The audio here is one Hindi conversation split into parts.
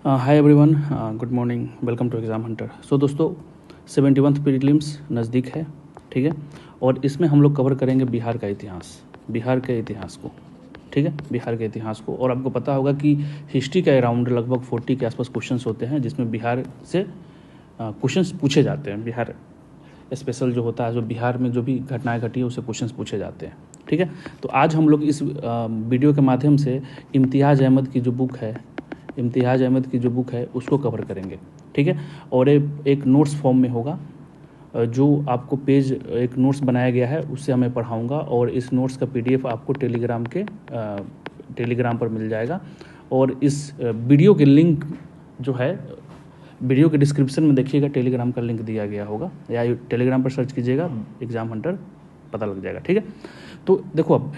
Hi everyone, good morning, welcome to exam hunter. So दोस्तों 71th प्रीलिम्स नज़दीक है, ठीक है। और इसमें हम लोग कवर करेंगे बिहार का इतिहास, बिहार के इतिहास को, ठीक है, बिहार के इतिहास को। और आपको पता होगा कि हिस्ट्री का अराउंड लगभग 40 के आसपास क्वेश्चंस होते हैं, जिसमें बिहार से क्वेश्चंस पूछे जाते हैं। बिहार स्पेशल जो होता है, जो बिहार में जो भी घटनाएं घटी है उससे क्वेश्चंस पूछे जाते हैं, ठीक है। तो आज हम लोग इस वीडियो के माध्यम से इम्तियाज़ अहमद की जो बुक है, इम्तियाज़ अहमद की जो बुक है उसको कवर करेंगे, ठीक है। और एक नोट्स फॉर्म में होगा, जो आपको पेज एक नोट्स बनाया गया है उससे मैं पढ़ाऊँगा, और इस नोट्स का PDF आपको टेलीग्राम पर मिल जाएगा। और इस वीडियो के लिंक जो है, वीडियो के डिस्क्रिप्शन में देखिएगा, टेलीग्राम का लिंक दिया गया होगा, या टेलीग्राम पर सर्च कीजिएगा एग्ज़ाम हंटर, पता लग जाएगा, ठीक है। तो देखो, अब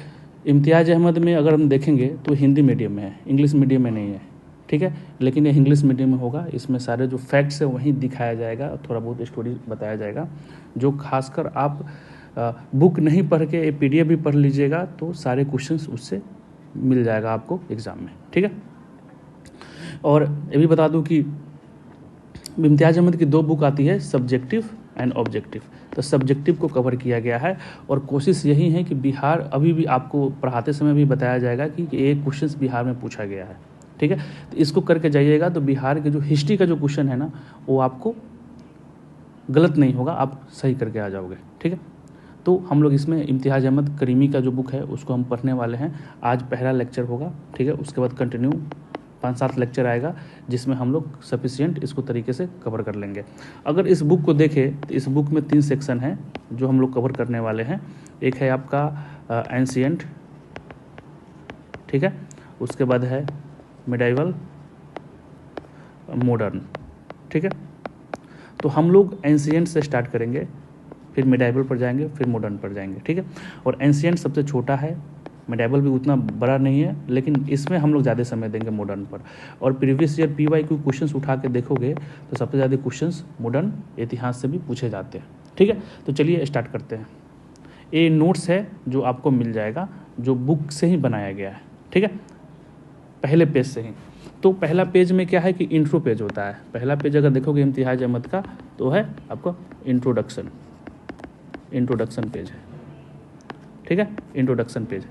इम्तियाज़ अहमद में अगर हम देखेंगे तो हिंदी मीडियम में है, इंग्लिश मीडियम में नहीं है, ठीक है। लेकिन ये इंग्लिश मीडियम में होगा। इसमें सारे जो फैक्ट्स है वहीं दिखाया जाएगा, थोड़ा बहुत स्टोरी बताया जाएगा, जो खासकर आप बुक नहीं पढ़ के PDF भी पढ़ लीजिएगा तो सारे क्वेश्चंस उससे मिल जाएगा आपको एग्ज़ाम में, ठीक है। और ये भी बता दूं कि इम्तियाज़ अहमद की 2 बुक आती है, सब्जेक्टिव एंड ऑब्जेक्टिव। तो सब्जेक्टिव को कवर किया गया है, और कोशिश यही है कि बिहार, अभी भी आपको पढ़ाते समय भी बताया जाएगा कि एक क्वेश्चंस बिहार में पूछा गया है, ठीक है। तो इसको करके जाइएगा तो बिहार के जो हिस्ट्री का जो क्वेश्चन है ना, वो आपको गलत नहीं होगा, आप सही करके आ जाओगे, ठीक है। तो हम लोग इसमें इम्तियाज़ अहमद करीमी का जो बुक है उसको हम पढ़ने वाले हैं। आज पहला लेक्चर होगा, ठीक है। उसके बाद कंटिन्यू 5-7 लेक्चर आएगा, जिसमें हम लोग सफिशिएंट इसको तरीके से कवर कर लेंगे। अगर इस बुक को देखें तो इस बुक में 3 सेक्शन हैं जो हम लोग कवर करने वाले हैं। एक है आपका एंशिएंट, ठीक है। उसके बाद है मिडाइवल, मॉडर्न, ठीक है। तो हम लोग एंशिएंट से स्टार्ट करेंगे, फिर मिडाइवल पर जाएंगे, फिर मॉडर्न पर जाएंगे, ठीक है। और एंशिएंट सबसे छोटा है, मिडाइवल भी उतना बड़ा नहीं है, लेकिन इसमें हम लोग ज़्यादा समय देंगे मॉडर्न पर। और प्रीवियस ईयर PYQ क्वेश्चंस उठा के देखोगे तो सबसे ज़्यादा क्वेश्चंस मॉडर्न इतिहास से भी पूछे जाते हैं, ठीक है। तो चलिए स्टार्ट करते हैं। ये नोट्स है जो आपको मिल जाएगा, जो बुक से ही बनाया गया है, ठीक है, पहले पेज से ही। तो पहला पेज में क्या है कि इंट्रो पेज होता है। पहला पेज अगर देखोगे इम्तियाज़ अहमद का तो है आपका इंट्रोडक्शन पेज है, ठीक है, इंट्रोडक्शन पेज।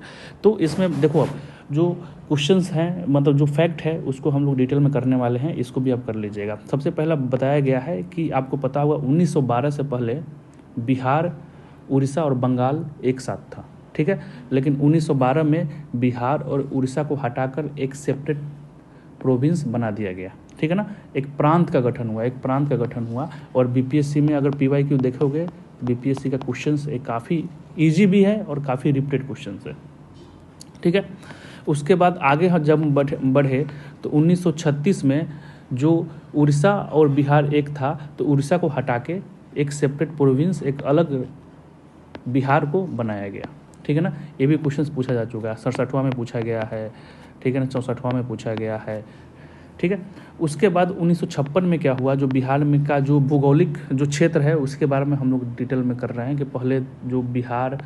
तो इसमें देखो, अब जो क्वेश्चंस हैं, मतलब जो फैक्ट है उसको हम लोग डिटेल में करने वाले हैं, इसको भी आप कर लीजिएगा। सबसे पहला बताया गया है कि आपको पता होगा 1912 से पहले बिहार, उड़ीसा और बंगाल एक साथ था, ठीक है। लेकिन 1912 में बिहार और उड़ीसा को हटाकर एक सेपरेट प्रोविंस बना दिया गया, ठीक है ना। एक प्रांत का गठन हुआ। और BPSC में अगर PYQ देखोगे, BPSC का क्वेश्चंस एक काफ़ी इजी भी है और काफ़ी रिपीटेड क्वेश्चंस है, ठीक है। उसके बाद आगे हम जब बढ़े तो 1936 में जो उड़ीसा और बिहार एक था, तो उड़ीसा को हटा के एक सेपरेट प्रोविंस, एक अलग बिहार को बनाया गया, ठीक है ना। ये भी क्वेश्चंस पूछा जा चुका है, 67वां में पूछा गया है, ठीक है ना, 64वां में पूछा गया है, ठीक है। उसके बाद 1956 में क्या हुआ, जो बिहार में का जो भौगोलिक जो क्षेत्र है उसके बारे में हम लोग डिटेल में कर रहे हैं कि पहले जो बिहार,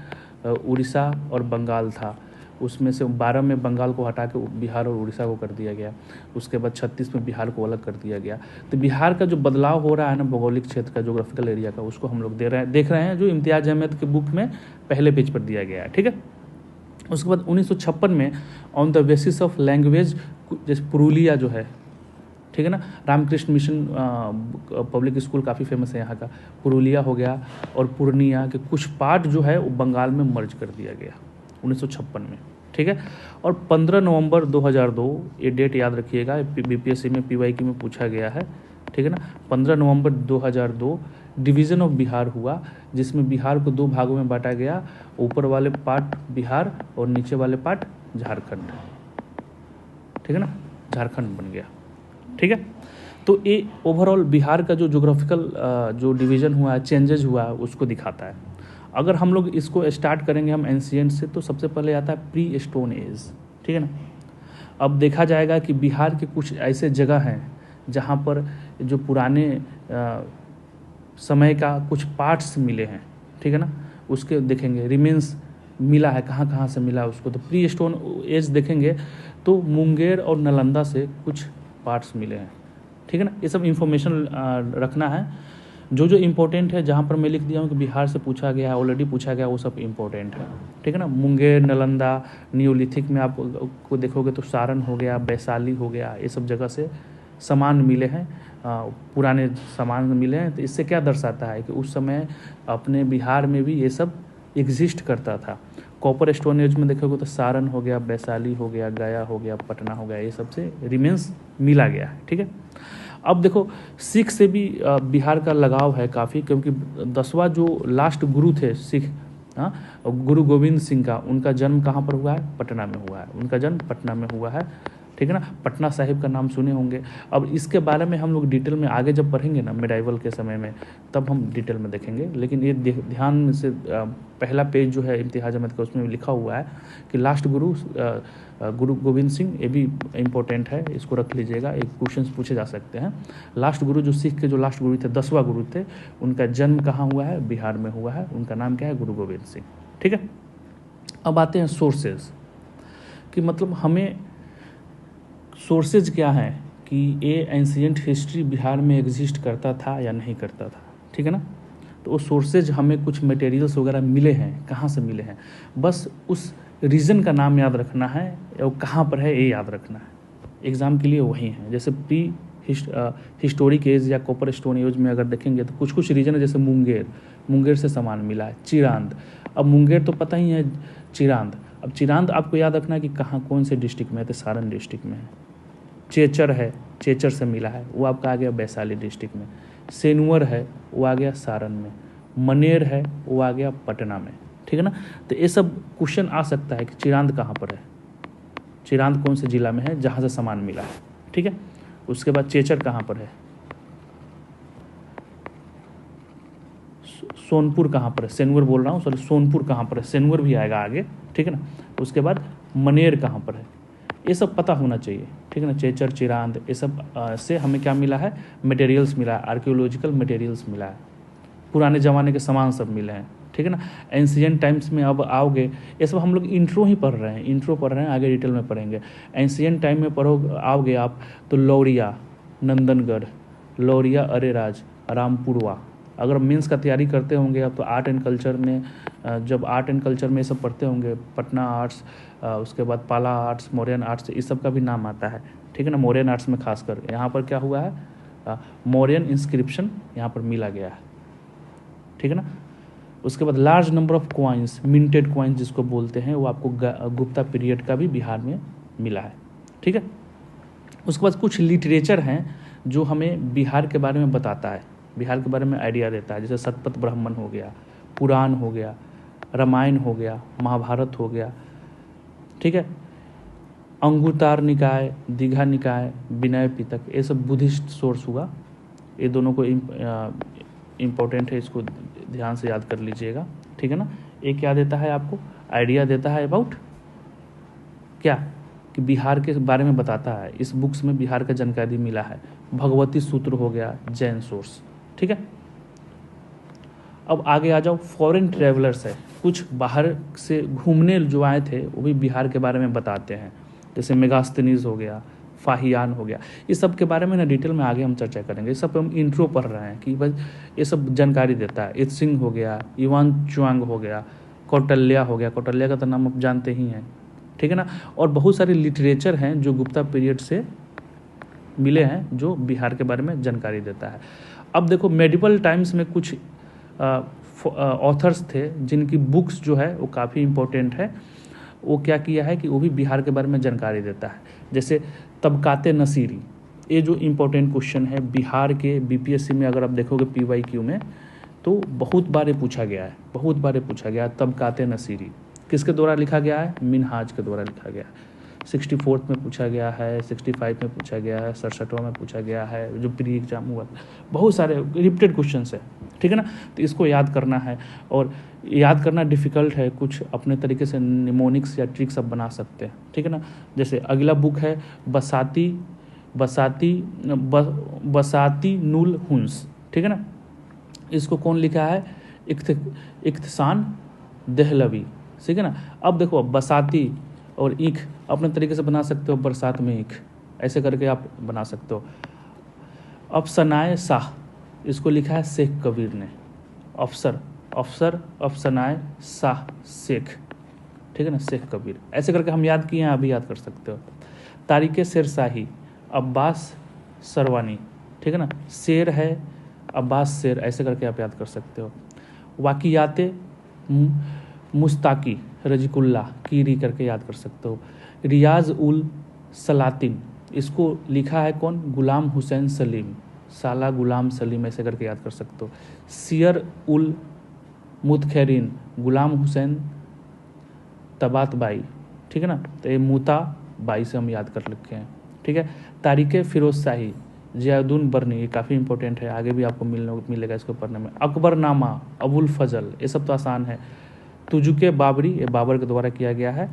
उड़ीसा और बंगाल था, उसमें से 12 में बंगाल को हटा के बिहार और उड़ीसा को कर दिया गया। उसके बाद 36 में बिहार को अलग कर दिया गया। तो बिहार का जो बदलाव हो रहा है ना, भौगोलिक क्षेत्र का, जोग्राफिकल एरिया का, उसको हम लोग देख रहे हैं, जो इम्तियाज़ अहमद के बुक में पहले पेज पर दिया गया है, ठीक है। उसके बाद 1956 में on the basis of language, जैसे पुरुलिया जो है, ठीक है ना, रामकृष्ण मिशन पब्लिक स्कूल काफ़ी फेमस है यहाँ का, पुरुलिया हो गया, और पूर्णिया के कुछ पार्ट जो है वो बंगाल में मर्ज कर दिया गया 1956 में, ठीक है। और 15 नवंबर 2002, ये डेट याद रखिएगा, BPSC में PYQ में पूछा गया है, ठीक है ना। 15 नवंबर 2002 डिवीज़न ऑफ बिहार हुआ, जिसमें बिहार को 2 भागों में बांटा गया, ऊपर वाले पार्ट बिहार और नीचे वाले पार्ट झारखंड, ठीक है ना, झारखंड बन गया, ठीक है। तो ये ओवरऑल बिहार का जो जोग्राफिकल जो डिवीज़न हुआ है, चेंजेज हुआ है, उसको दिखाता है। अगर हम लोग इसको स्टार्ट करेंगे हम एंशिएंट से, तो सबसे पहले आता है प्री स्टोन एज, ठीक है ना। अब देखा जाएगा कि बिहार के कुछ ऐसे जगह हैं जहाँ पर जो पुराने समय का कुछ पार्ट्स मिले हैं, ठीक है ना, उसके देखेंगे रिमेंस मिला है, कहाँ कहाँ से मिला उसको। तो प्री स्टोन एज देखेंगे तो मुंगेर और नालंदा से कुछ पार्ट्स मिले हैं, ठीक है ना। ये सब इन्फॉर्मेशन रखना है, जो जो इम्पोर्टेंट है, जहाँ पर मैं लिख दिया हूँ कि बिहार से पूछा गया है, ऑलरेडी पूछा गया, वो सब इम्पोर्टेंट है, ठीक है ना। मुंगेर, नालंदा, नियोलिथिक में आप को देखोगे तो सारण हो गया, वैशाली हो गया, ये सब जगह से सामान मिले हैं, पुराने सामान मिले हैं। तो इससे क्या दर्शाता है कि उस समय अपने बिहार में भी ये सब एग्जिस्ट करता था। कॉपर स्टोन एज में देखोगे तो सारण हो गया, वैशाली हो गया, गया हो गया, पटना हो गया, ये सब से रिमेंस मिला गया है, ठीक है। अब देखो सिख से भी बिहार का लगाव है काफ़ी, क्योंकि 10वां जो लास्ट गुरु थे सिख, हाँ, गुरु गोविंद सिंह का, उनका जन्म कहाँ पर हुआ है? पटना में हुआ है। उनका जन्म पटना में हुआ है, ठीक है ना। पटना साहिब का नाम सुने होंगे। अब इसके बारे में हम लोग डिटेल में आगे जब पढ़ेंगे ना मेडाइवल के समय में, तब हम डिटेल में देखेंगे। लेकिन ये ध्यान से पहला पेज जो है इम्तियाज़ अहमद का, उसमें लिखा हुआ है कि लास्ट गुरु गुरु गोविंद सिंह, ये भी इम्पोर्टेंट है, इसको रख लीजिएगा, एक क्वेश्चन पूछे जा सकते हैं। लास्ट गुरु जो सिख के जो लास्ट गुरु थे, 10वां गुरु थे, उनका जन्म कहाँ हुआ है? बिहार में हुआ है। उनका नाम क्या है? गुरु गोविंद सिंह, ठीक है। अब आते हैं सोर्सेज कि मतलब हमें सोर्सेज क्या हैं कि ये एंशिएंट हिस्ट्री बिहार में एग्जिस्ट करता था या नहीं करता था, ठीक है ना। तो वो सोर्सेज हमें कुछ मटेरियल्स वगैरह मिले हैं, कहाँ से मिले हैं, बस उस रीजन का नाम याद रखना है और कहाँ पर है ये याद रखना है। एग्ज़ाम के लिए वही है। जैसे प्री हिस्टोरिक एज या कॉपर स्टोन एज में अगर देखेंगे तो कुछ कुछ रीजन है, जैसे मुंगेर से सामान मिला है। चिरांद, अब मुंगेर तो पता ही है, चिरांद, अब चिरांद आपको याद रखना है कि कहाँ कौन से डिस्ट्रिक्ट में है, तो सारण डिस्ट्रिक्ट में है। चेचर है, चेचर से मिला है, वो आपका आ गया वैशाली डिस्ट्रिक्ट में। सेनुअर है, वो आ गया सारण में। मनेर है, वो आ गया पटना में, ठीक है ना। तो ये सब क्वेश्चन आ सकता है कि चिरांद कहाँ पर है, चिरांद कौन से जिला में है जहाँ से सामान मिला है, ठीक है। उसके बाद चेचर कहाँ पर है, सोनपुर कहाँ पर है, सेनुअर बोल रहा हूँ सॉरी, सोनपुर कहाँ पर है, सेनुअर भी आएगा आगे, ठीक है ना। उसके बाद मनेर कहाँ पर है, ये सब पता होना चाहिए, ठीक है ना। चेचर, चिरांद, ये सब से हमें क्या मिला है? मटेरियल्स मिला है, आर्कियोलॉजिकल मटेरियल्स मिला है, पुराने ज़माने के सामान सब मिले हैं, ठीक है ना। एंशिएंट टाइम्स में अब आओगे, ये सब हम लोग इंट्रो ही पढ़ रहे हैं, इंट्रो पढ़ रहे हैं, आगे डिटेल में पढ़ेंगे। एंशिएंट टाइम में आओगे आप तो लौरिया, नंदनगढ़, लौरिया, अरेराज, रामपुरवा। अगर मेंस का तैयारी करते होंगे आप तो आर्ट एंड कल्चर में, जब आर्ट एंड कल्चर में ये सब पढ़ते होंगे, पटना आर्ट्स, उसके बाद पाला आर्ट्स, मौर्यन आर्ट्स, इस सब का भी नाम आता है, ठीक है ना। मौर्यन आर्ट्स में खासकर यहाँ पर क्या हुआ है, मौर्यन इंस्क्रिप्शन यहाँ पर मिला गया है, ठीक है ना। उसके बाद large number of coins, minted coins जिसको बोलते हैं, वो आपको गुप्ता पीरियड का भी बिहार में मिला है, ठीक है। उसके बाद कुछ लिटरेचर हैं जो हमें बिहार के बारे में बताता है, बिहार के बारे में आइडिया देता है। जैसे शतपथ ब्राह्मण हो गया, पुराण हो गया, रामायण हो गया, महाभारत हो गया, ठीक है। अंगुतार निकाय, दीघा निकाय, विनय पिटक, ये सब बुद्धिस्ट सोर्स हुआ। ये दोनों को इम्पोर्टेंट है, इसको ध्यान से याद कर लीजिएगा, ठीक है ना। ये क्या देता है आपको? आइडिया देता है अबाउट क्या, कि बिहार के बारे में बताता है। इस बुक्स में बिहार का जानकारी मिला है। भगवती सूत्र हो गया, जैन सोर्स, ठीक है। अब आगे आ जाओ, फॉरेन ट्रेवलर्स है, कुछ बाहर से घूमने जो आए थे वो भी बिहार के बारे में बताते हैं। जैसे मेगास्थनीज हो गया, फाहियान हो गया, ये सब के बारे में ना डिटेल में आगे हम चर्चा करेंगे। ये सब हम इंट्रो पढ़ रहे हैं कि भाई ये सब जानकारी देता है। इत्सिंग हो गया, युवान चुआंग हो गया, कौटल्या हो गया, कौटल्या का तो नाम आप जानते ही हैं, ठीक है ना। और बहुत सारे लिटरेचर हैं जो गुप्ता पीरियड से मिले हैं, जो बिहार के बारे में जानकारी देता है। अब देखो मेडिवल टाइम्स में कुछ ऑथर्स थे जिनकी बुक्स जो है वो काफ़ी इम्पोर्टेंट है। वो क्या किया है कि वो भी बिहार के बारे में जानकारी देता है। जैसे तबकाते नसीरी, ये जो इम्पोर्टेंट क्वेश्चन है बिहार के बीपीएससी में, अगर आप देखोगे पीवाईक्यू में तो बहुत बार पूछा गया है, बहुत बार पूछा गया है। तबकाते नसीरी किसके द्वारा लिखा गया है? मिनहाज के द्वारा लिखा गया है। 64 में पूछा गया है, 65 में पूछा गया है, 67वां में पूछा गया है, जो प्री एग्जाम हुआ। बहुत सारे रिपीटेड क्वेश्चन है, ठीक है ना। तो इसको याद करना है, और याद करना डिफ़िकल्ट है, कुछ अपने तरीके से निमोनिक्स या ट्रिक्स आप बना सकते हैं, ठीक है ना। जैसे अगला बुक है बसाती नुल हुंस, ठीक है ना। इसको कौन लिखा है? इख्तिसान देहलवी, ठीक है ना। अब देखो बसाती और ईख अपने तरीके से बना सकते हो, बरसात में ईख, ऐसे करके आप बना सकते हो। अफसनाए शाह, इसको लिखा है शेख कबीर ने। अफसर अफसनाए शाह शेख, ठीक है ना, शेख कबीर। ऐसे करके हम याद किए हैं, अभी याद कर सकते हो। तारिक शेरशाही, अब्बास सरवानी, ठीक है ना, शेर है अब्बास शेर, ऐसे करके आप याद कर सकते हो। वाकियाते मुस्ताकी रजिकुल्ला कीरी करके याद कर सकते हो। रियाज उल सलातिन, इसको लिखा है कौन, गुलाम हुसैन सलीम, साला गुलाम सलीम, ऐसे करके याद कर सकते हो। सियर उल मुतखैरिन, गुलाम हुसैन तबातबाई, ठीक है ना, तो ये मूता बाई से हम याद कर लिखे हैं, ठीक है। तारिक फिरोज शाही, जियाउद्दीन बर्नी, ये काफ़ी इंपॉर्टेंट है, आगे भी आपको मिलेगा इसको पढ़ने में। अकबरनामा, अबुल फजल, ये सब तो आसान है। तुजुके बाबरी, ये बाबर के द्वारा किया गया है।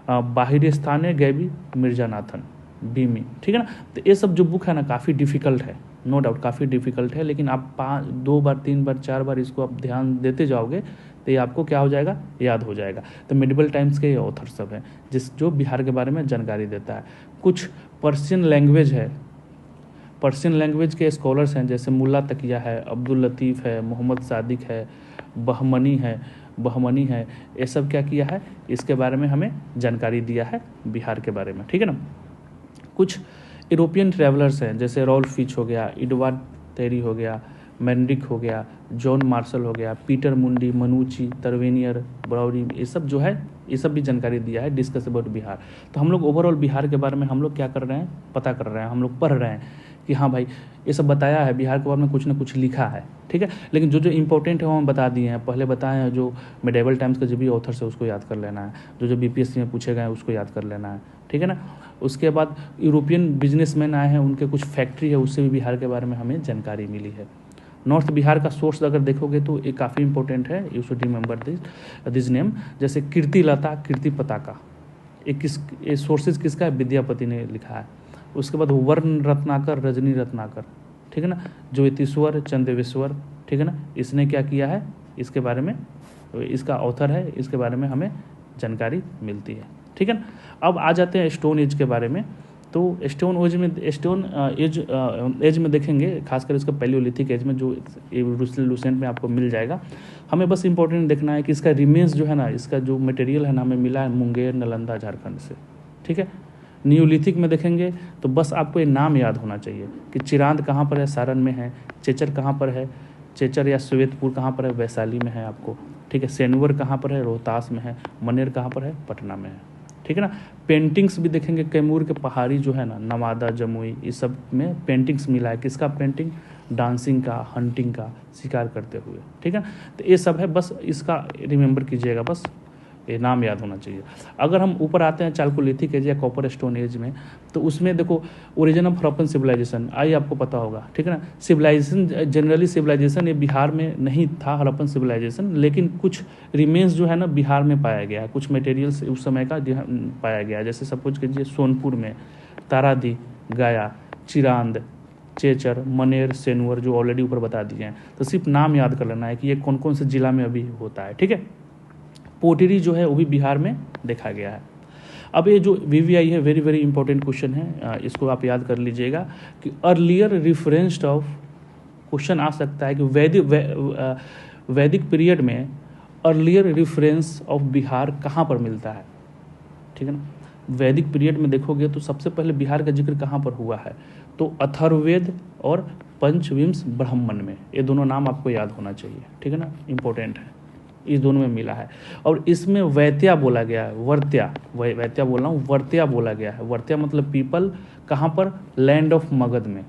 बाहिरिस्तान गैबी मिर्जा नाथन बीमी, ठीक है ना। तो ये सब जो बुक है ना काफ़ी डिफ़िकल्ट है, नो डाउट काफ़ी डिफ़िकल्ट है, लेकिन आप 2 बार 3 बार 4 बार इसको आप ध्यान देते जाओगे तो ये आपको क्या हो जाएगा, याद हो जाएगा। तो मेडिवल टाइम्स के ये ऑथर सब हैं जो बिहार के बारे में जानकारी देता है। कुछ पर्शियन लैंग्वेज है, पर्शियन लैंग्वेज के स्कॉलर्स हैं, जैसे मुल्ला तकिया है, अब्दुल लतीफ़ है, मोहम्मद सादिक है, बहमनी है, ये सब क्या किया है, इसके बारे में हमें जानकारी दिया है बिहार के बारे में, ठीक है ना। कुछ यूरोपियन ट्रैवलर्स हैं, जैसे रॉल्फ फिच हो गया, एडवर्ड तेरी हो गया, मैंड्रिक हो गया, जॉन मार्शल हो गया, पीटर मुंडी, मनुची, तरवेनियर, ब्राउरी, ये सब जो है, ये सब भी जानकारी दिया है डिस्कस अबाउट बिहार। तो हम लोग ओवरऑल बिहार के बारे में हम लोग क्या कर रहे हैं, पता कर रहे हैं, हम लोग पढ़ रहे हैं कि हाँ भाई ये सब बताया है, बिहार के बारे में कुछ ना कुछ लिखा है, ठीक है। लेकिन जो जो इंपॉर्टेंट है वो हम बता दिए हैं, पहले बताए हैं। जो मेडिवल टाइम्स का जो भी ऑथर है उसको याद कर लेना है, जो बीपीएससी में पूछे गए हैं उसको याद कर लेना है, ठीक है ना। उसके बाद यूरोपियन बिजनेसमैन आए हैं, उनके कुछ फैक्ट्री है, उससे भी बिहार के बारे में हमें जानकारी मिली है। नॉर्थ बिहार का सोर्स अगर देखोगे तो ये काफ़ी इंपॉर्टेंट है, you should remember this name. जैसे कीर्ति लता, कीर्ति पताका, ये सोर्सेज किसका है, विद्यापति ने लिखा है। उसके बाद वर्ण रत्नाकर, रजनी रत्नाकर, ठीक है ना, ज्योतिश्वर चंदेश्वर, ठीक है ना, इसने क्या किया है, इसके बारे में, इसका ऑथर है, इसके बारे में हमें जानकारी मिलती है, ठीक है ना। अब आ जाते हैं स्टोन एज के बारे में। तो स्टोन एज में देखेंगे, खासकर इसका पैलियोलिथिक एज में, जो लूसेंट में आपको मिल जाएगा। हमें बस इंपॉर्टेंट देखना है कि इसका रिमेन्स जो है ना, इसका जो मटेरियल है ना, हमें मिला है मुंगेर, नालंदा, झारखंड से, ठीक है। न्यूलिथिक में देखेंगे तो बस आपको ये नाम याद होना चाहिए कि चिरांद कहाँ पर है, सारण में है। चेचर कहाँ पर है, चेचर या श्वेतपुर कहाँ पर है, वैशाली में है आपको, ठीक है। सेनुअर कहाँ पर है, रोहतास में है। मनेर कहाँ पर है, पटना में है, ठीक है ना। पेंटिंग्स भी देखेंगे, कैमूर के पहाड़ी जो है ना, नवादा, जमुई, इस सब में पेंटिंग्स मिला है। किसका पेंटिंग, डांसिंग का, हंटिंग का, शिकार करते हुए, ठीक है। तो ये सब है, बस इसका रिमेंबर कीजिएगा, बस ये नाम याद होना चाहिए। अगर हम ऊपर आते हैं चालकोलिथिक एज या कॉपर स्टोन एज में, तो उसमें देखो ओरिजिन ऑफ हड़प्पन सिविलाइजेशन आई आपको पता होगा, ठीक है ना। सिविलाइजेशन जनरली सिविलाइजेशन ये बिहार में नहीं था, हड़प्पन सिविलाइजेशन, लेकिन कुछ रिमेन्स जो है ना बिहार में पाया गया है, कुछ मटेरियल्स उस समय का पाया गया है। जैसे सपोज कीजिए सोनपुर में तारादी, गया, चिरांद, चेचर, मनेर, सेनुअर, जो ऑलरेडी ऊपर बता दिए हैं। तो सिर्फ नाम याद कर लेना है कि ये कौन कौन से जिला में अभी होता है, ठीक है। पोटरी जो है वो भी बिहार में देखा गया है। अब ये जो वीवीआई है, वेरी वेरी इंपॉर्टेंट क्वेश्चन है, इसको आप याद कर लीजिएगा कि अर्लियर रिफरेंस्ड ऑफ, क्वेश्चन आ सकता है कि वैदिक पीरियड में अर्लियर रिफरेंस ऑफ बिहार कहाँ पर मिलता है, ठीक है ना। वैदिक पीरियड में देखोगे तो सबसे पहले बिहार का जिक्र कहाँ पर हुआ है, तो अथर्ववेद और पंचविंश ब्राह्मण में, ये दोनों नाम आपको याद होना चाहिए, ठीक है ना, इंपॉर्टेंट है, इस दोनों में मिला है। और इसमें वैत्या बोला गया है, वैत्या बोल रहा हूँ, वर्त्या बोला गया है। वर्त्या मतलब पीपल, कहाँ पर, लैंड ऑफ मगध में,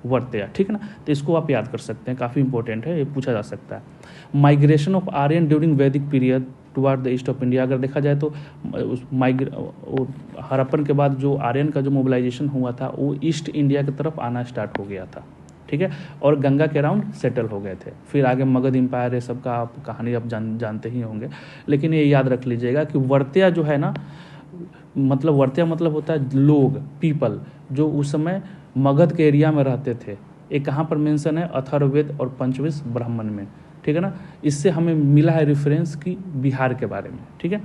वर्त्या, ठीक है ना। तो इसको आप याद कर सकते हैं, काफ़ी इंपॉर्टेंट है, ये पूछा जा सकता है। माइग्रेशन ऑफ आर्यन ड्यूरिंग वैदिक period toward the east of India, अगर देखा जाए तो उस हड़प्पन के बाद जो आर्यन का जो मोबिलाइजेशन हुआ था वो ईस्ट इंडिया की तरफ आना स्टार्ट हो गया था, ठीक है, और गंगा के अराउंड सेटल हो गए थे। फिर आगे मगध एम्पायर, ये सब का आप कहानी आप जानते ही होंगे। लेकिन ये याद रख लीजिएगा कि वर्त्या जो है ना, मतलब वर्त्या मतलब होता है लोग, पीपल, जो उस समय मगध के एरिया में रहते थे। ये कहाँ पर मेंशन है, अथर्ववेद और पंचविंश ब्राह्मण में, ठीक है ना। इससे हमें मिला है रेफरेंस की बिहार के बारे में, ठीक है।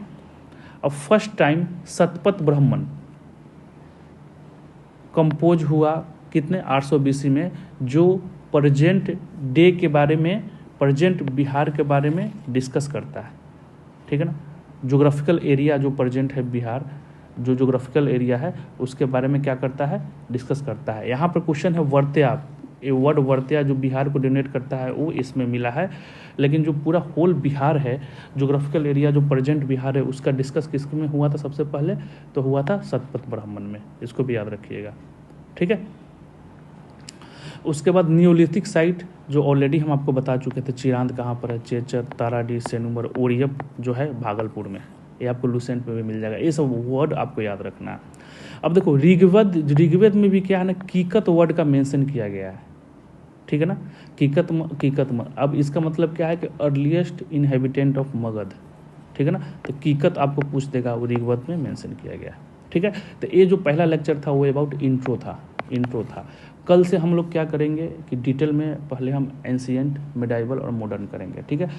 अब first time Shatapatha Brahmana compose हुआ कितने 800 BC में, जो प्रेजेंट डे के बारे में, प्रेजेंट बिहार के बारे में डिस्कस करता है, ठीक है ना। जोग्राफिकल एरिया जो प्रेजेंट है बिहार, जो जोग्राफिकल एरिया है उसके बारे में क्या करता है, डिस्कस करता है। यहाँ पर क्वेश्चन है वर्त्या, ये वर्ड वर्त्या जो बिहार को डिनोट करता है वो इसमें मिला है, लेकिन जो पूरा होल बिहार है, जोग्राफिकल एरिया जो प्रेजेंट बिहार है, उसका डिस्कस किस में हुआ था सबसे पहले, तो हुआ था शतपथ ब्राह्मण में, इसको भी याद रखिएगा, ठीक है। उसके बाद नियोलिथिक साइट जो ऑलरेडी हम आपको बता चुके थे, चिरांद कहाँ पर है, चेचर, ताराडी, सेनुमर, ओरियप जो है भागलपुर में, ये आपको लुसेंट में भी मिल जाएगा। ये सब वर्ड आपको याद रखना है। अब देखो ऋग्वेद में भी क्या है ना, कीकत वर्ड का मेंशन किया गया है, ठीक है ना। कीकत अब इसका मतलब क्या है कि अर्लीस्ट इनहेबिटेंट ऑफ मगध, ठीक है ना। तो कीकत आपको पूछ देगा, वो ऋग्वेद में मेंशन किया गया है, ठीक है। तो ये जो पहला लेक्चर था वो अबाउट इंट्रो था। कल से हम लोग क्या करेंगे कि डिटेल में पहले हम एंशिएंट, मिडाइवल और मॉडर्न करेंगे, ठीक है।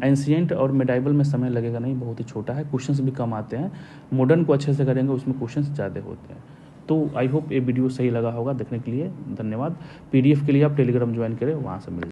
एंशिएंट और मिडाइवल में समय लगेगा नहीं, बहुत ही छोटा है, क्वेश्चंस भी कम आते हैं। मॉडर्न को अच्छे से करेंगे, उसमें क्वेश्चंस ज़्यादा होते हैं। तो आई होप ये वीडियो सही लगा होगा, देखने के लिए धन्यवाद। PDF के लिए आप टेलीग्राम ज्वाइन करें, वहाँ से मिल